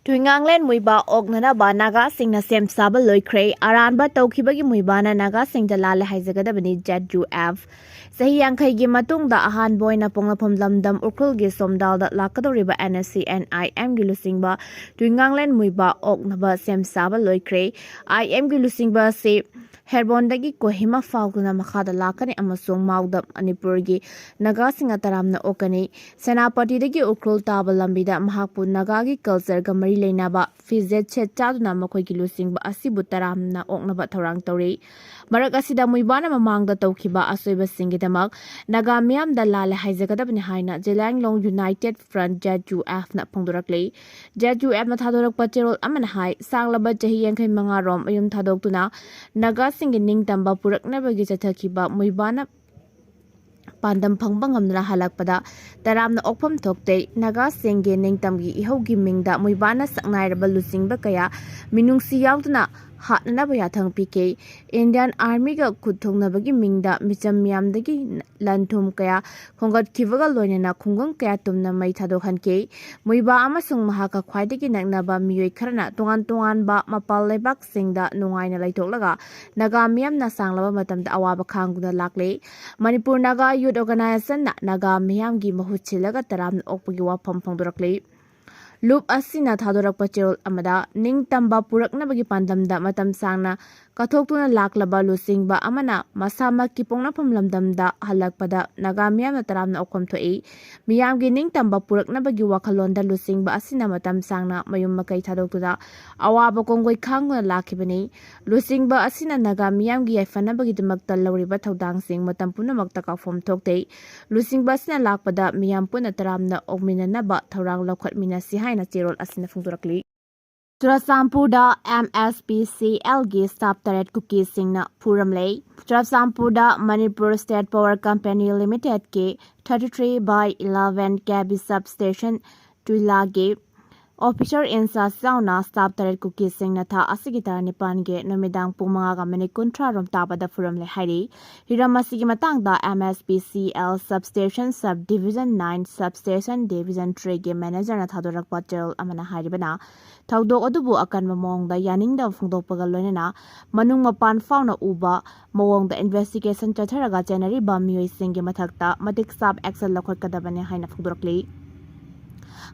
Twjarkani Muivah Oknanaba Naga Singna Sem Saba Loikre Aranba Tokibagi Muivana Naga Singda Lalle Haijagadabani Jadju F Sahiyankhaigi Matungda Ahan Boyna Pongapom Lamdam Ukulgi Somdalda Lakadoriba Nscn IM Gilusingba Twjarkani Muivah Oknaba Sem Saba Loikre IM Gilusingba Se Herbondagi Kohima Falguna Makhada Lakani Amasung Maudam Manipurgi Naga Singa Taramna Okani Senapati Dagi Ukul Taba Lambida Mahapu Nagagi Culture Gamari Lenaba Fizet Chet Chaduna Makoigi Lusingba Asibu Taramna Oknaba Torang Tori Marak Asida Muivana Mamanga Tokiba Asoiba Singidamak Naga Miam da Lalle Haijagadabani Haina Jelang Long United Front Jadju F na Pongdurakli Jadju F na Thadorak Pacherol Amanahai Sanglaba Jahiyankai Mangarom Ayum Thadok Naga Singing Tamba Puraknabagi Chathakiba Muivana Pandam Pangbangam Halakpada Taramna Okpam Tokte Naga Singe Ningtamgi Ihogi Mingda Muivana Saknairaba Lusingba Kaya Minungsi Yautuna Hatnabaya Thang PK Indian Army ga Kutongnabagi Mingda Micham Yamdagi Lantum Kaya Kongat Kivaga Loinana Kungang Kaya Tumna Mai Thokhankhre Muivah amasung Mahaka Khwaidagi Nagnaba Mioi Kharana Tongan ba Mapal Lebak Singda Nungaina Laitolaga Naga Miam na Sanglaba Matamda Awaba Khanguna Lakle Manipur Naga Youth Organization Naga Miamgi Mahuchilaga Taram Okpagi Wapam Pongdurakle Loop asina Thadorak Pachel Amada Ning Tamba Puraknabagi Pandamda Matam Sangna Katoktuna Laklaba Lusingba Amana Masama Kipongna Pamlamdamda Halakpada Naga Miam Taramna Okom Toi Miamgi Ning Tamba Puraknabagi Wakalonda Lusingba Asina Matam Sangna Mayum Makai Thadoktuda Awaba Kongoi Khanguna Lakibani Lusingba Asina Naga Miamgi Fanabagi Dumakta Loriba Todang Sing Matam Punamakta Kafom Tokte Lusingba Asina Lakpada Miam Puna Taramna Ogmina Naba Thorang Lokhat Minasi Haina Tirol Asina Fungdurakli Churasampurda MSPCLG Staff Taret Kuki Singna Puramle Churasampurda Manipur State Power Company Limited ke 33/11 kV Substation twjarkani Officer Insa Sauna Staff Taret Kuki Singna Tha Asigita Nipange Nomidang Pumaga Manikuntra Rom Tabada Furamle Hairi Hiramasigi Matangda MSPCL Substation Subdivision 9 Substation Division 3 ge Manager na Thadorak Patel Amana Hairibana Thaudok adubu akan mamongda yaningda phungdokpaga loinana manung mapan fauna uba mawongda investigation chatharaga January ba mioi singe mathakta matik sab action lakhotkadabane haina phungdokli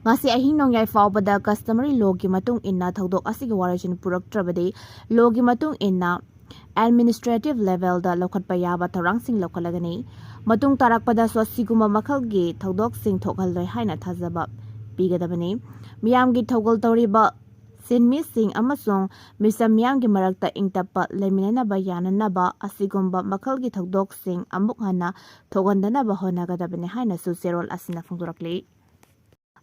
ngasi ahing nongyai faubada customary law gi matung inna thaudok asigi waration puraktrabadi law gi matung inna administrative level da lokhotpa yaba thorang sing lokhalagani matung tarakpada sosiguma makhlgi thaudok sing thokhalloi haina thajaba pigadabani miyamgi thogol toriba Sinmi Singh amasung Misa Miyamgi Marakta Ingtapa Leminanaba Yananaba Asigumba Makhlgi Thogdok Singh Amuk Hana Thogandanaba Honagadabane Haina Suserol Asina Fungdurakli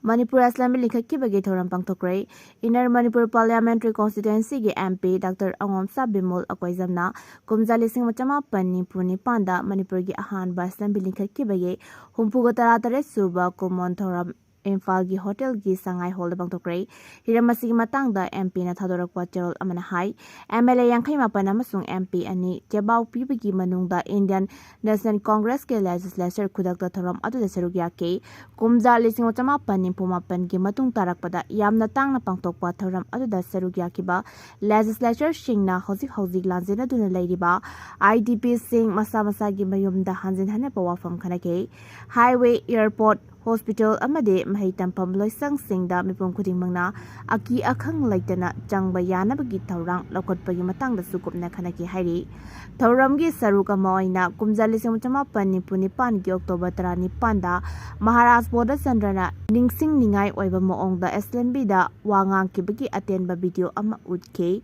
Manipur Assembly Likhaki Bagi Thoram Pangthokre Inner Manipur Parliamentary Constituency ge MP Dr. Angom Sabimol Akoizamna Kumjali Singh Machama Panni Puni Panda Manipur ge Ahan Assembly Likhaki Bagi Humpugatara Tare Suba Kumon Thoram Infalgi Hotel gi Sangai Hall Bangtokre Hiramasi Matangda MP na Thadorak Patel Amana Hai MLA Yankai Mapana Masung MP ani Jebau Pibigi Manungda Indian National Congress ke legislature Kudakta Thoram Adu Serugya ke Kumja Lising Otama Panim Pumapan gi Matung Tarakpada Yamna Tangna Pangtokpa Thoram Adu Serugya kiba legislature Singna Hozik Lanzina Duna Ladiba IDP Sing Masa gi Mayumda Hanjin Hane Pawafam Kanake Highway Airport Hospital amade mahai tampam loisang singda mipum khuding mangna aki akhang laitana changba yanabagi thorang lokotpagi matangda sukupna khanaki hairi thoramgi saruka oina kumjali semchama panni puni pan gi October 19 da Maharashtra Boda Sandrana ningsing ningai oiba moongda SLMB da wangang kibagi atenba video ama utke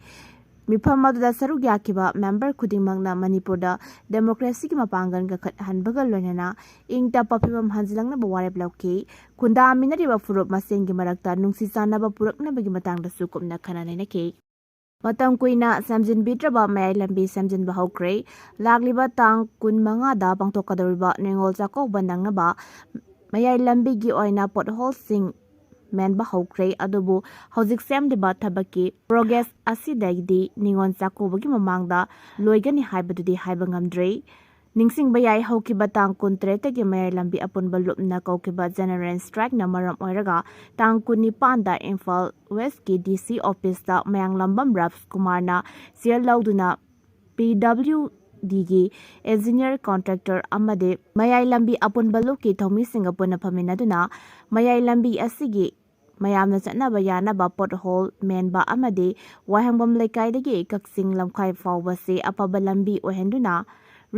Mipamada Sarugya Kiba member Kudimangna Manipurda Democracy Mapangan Gakat Hanbagal Lonana Ingta Papimam Hansilang na Warepnakhre Kunda Minariba Furup Masengi Marakta Nungsisanaba Purakna Bagimatang da Sukum na Kananake Matam Kuina Samjin Bitraba May Lambi Samjin Bahaukre Lagliba Tang Kun Mangada Pangtokadariba Ningol Sako Bandang Naba Mayay Lambi gi oina pothole sing Men Bahaukre adubu Hozik Sam Deba Tabaki Progress Asida di Ningon Sako Bagi Mamangda Loigani Haibadudi Haibangamdre ningsingba yai haukiba tang 13 gi mayai lambi apunba lupna kaukiba general strike na maram oiraga tang 19 da Imphal West ki DC office da mayang lambam Raps Kumar na sial lauduna PWD gi engineer contractor amade mayai lambi apunba luki thomi singa puna phaminaduna mayai lambi asigi mayamna chatnaba yanaba pothole menba amade wahangbam lekaidagi kaksing lamkhai fawba se apaba lambi ohenduna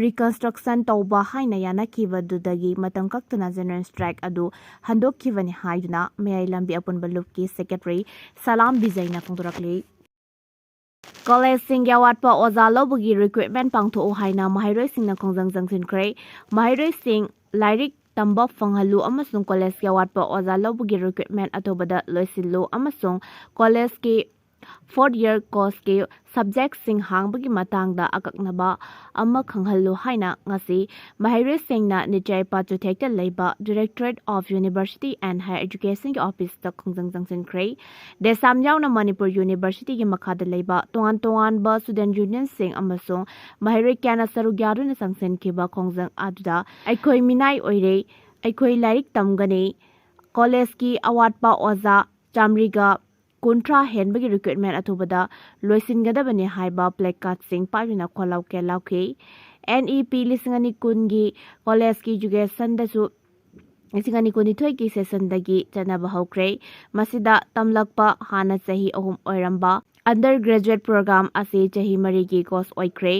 reconstruction tauba haina yana kibadudagi matam kaktuna general strike adu handok kivani haiduna mayai lambi apunba lupki secretary Salam Bijaina phongdorakli College sing yawatpa oza lobugi recruitment pangtho haina mahairoi singna khongjang jangsinkhre mahairoi sing lairik tamba fanghalu amasung college yawatpa oza lobugi recruitment atobada loisillo amasung college ki 4th year course ke subject sing hangbagi matangda akaknaba ama khanghallu haina ngasi mahairoi singna nichai pachu thekta leiba Directorate of University and Higher Education ki office ta khongjang jangsinkhre desam yauna Manipur University ki makhada leiba tongan ba student union sing amasung mahairoi kyana sarugyaru na sangsen kiba khongjang aduda aikhoi minai oire aikhoi lairik tamgani college ki awatpa oza chamriga Kuntra henbagi recruitment atubada loisingadabani haiba placard sing parina kholau ke lauke NEP lisingani kungi college ki education da su lisingani kuni thoi ki session dagi chanaba hokre masida tamlakpa hana chahi ahum oiramba undergraduate program ase chahi mari ki course oikre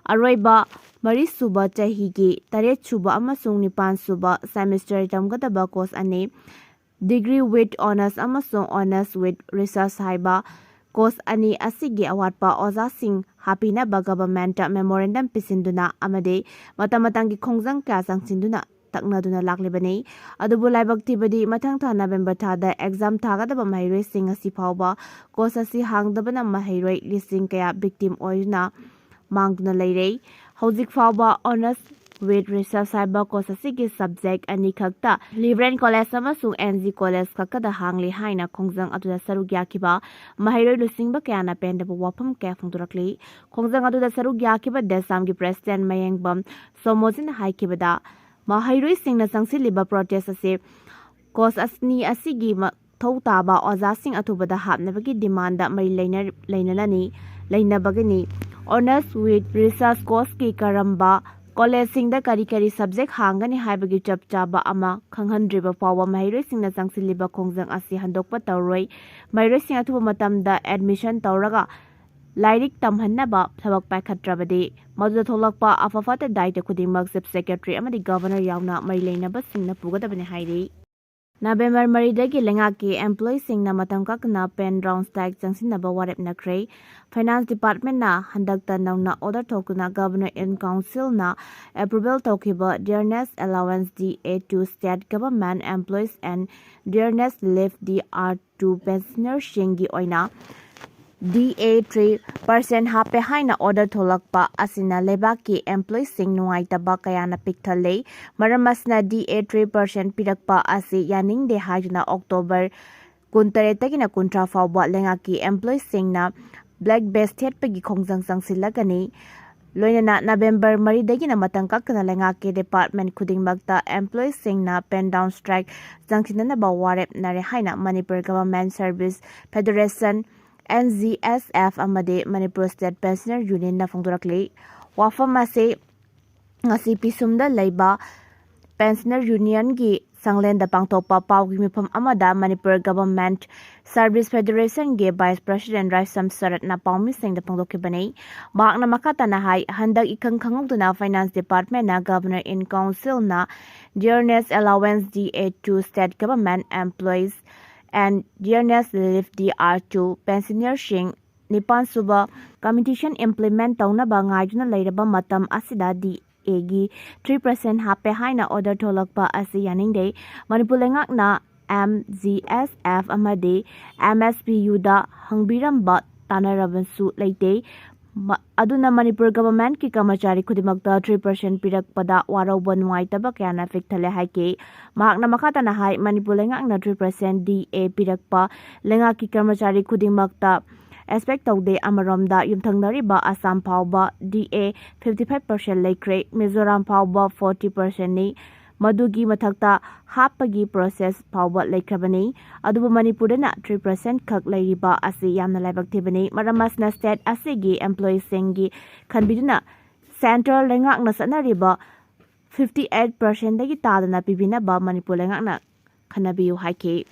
aroiba mari suba chahi ki 8 suba amasung 9 suba semester tamgadaba course ane Degree with honors amasung honors with research haiba course ani asigi awatpa oza sing hapina ba government memorandum pisinduna amade matamatangi khongjang ka sangsinduna taknaduna laklibani adubu laibak tibadi mathang tha November tha da exam thagadaba mahairoi sing asi phawba course asi hangdabana mahairoi lising kaya victim oina mangduna leirei hojik phawba honors with research cyber course asigi subject ani khakta Liberal College amasung NG College khakada hangli haina khongjang atuda sarugya kiba mahairoi lusingba kyana pendaba wafam kya phongdorakli khongjang atuda sarugya kiba desam gi president mayengbam somojin haikibada mahairoi singna sangsiliba protest ase course asni asigi thau taba oza sing atubada hapnabagi demand da mari leinabagani honors with research course ki karamba college singda kari subject hangani haibagi chap chaba ama khanghandriba pawa mahairoi singna sangsiliba khongjang asi handokpa tawroi mahairoi sing athuba matamda admission tawraga lairik tamhannaba thabak paikhatrabadi maduda tholakpa afafata daita khudingmak chief secretary amadi governor yauna mari leinaba singna pugadabani hairi November maridagi lengaki employee singna matam kakna pen round Stike Changsinnaba Warepnakhre Finance Department na handakta nauna order thokuna Governor in Council na approval thokiba dearness allowance DA2 state government employees and dearness leave DR2 pensioner shingi oina DA3% hape haina order tholakpa asina lebaki employees sing nuaitaba kayana pikthalle maramasna DA3% pirakpa asi yaningde hajuna October 19 tagina kuntra fawba lengaki employees singna black basket pagi khongjang sangsilagani loinana November 3 dagina matang kakna lengaki department khudingmakta employees singna pen down strike Changsinnaba Warepnakhre haina Manipur Government Service Federation NZSF amade Manipur State Pensioner Union na phongdorakli wafam ase ngasi pisumda leiba Pensioner Union gi sanglenda pangtokpa pawgi mifam amada Manipur Government Service Federation ge Vice President Raisam Sarat na pawmi singda phongdokibani bakna makata na hai handak ikang khanguduna Finance Department na Governor in Council na dearness allowance DA2 state government employees and dearness relief DR2 pensioner shing nipan suba competition implement taunaba ngaijuna leiraba matam asida DA gi 3% hape haina order tholakpa asi yaningde Manipur lengakna MGSF amade MSPU da hangbiramba tanarabansu leite aduna Manipur government ki kamachari khudimakta 3% pirakpada warauba nuaitaba kyana fikthale haike mahakna makhata na hai Manipur lengakna 3% DA pirakpa lengaki kamachari khudimakta expect taude amaromda yumthangnariba Assam phawba DA 55% leikre Mizoram phawba 40% ni Madugi mathakta hapagi process phawba leikrabani adubu Manipurna 3% khak leiriba asi yamna laibak thibani maramasna state asigi employees singi khanbiduna central lengakna sanariba 58% dagi tadana pibinaba Manipur lengakna khanabiyu haiki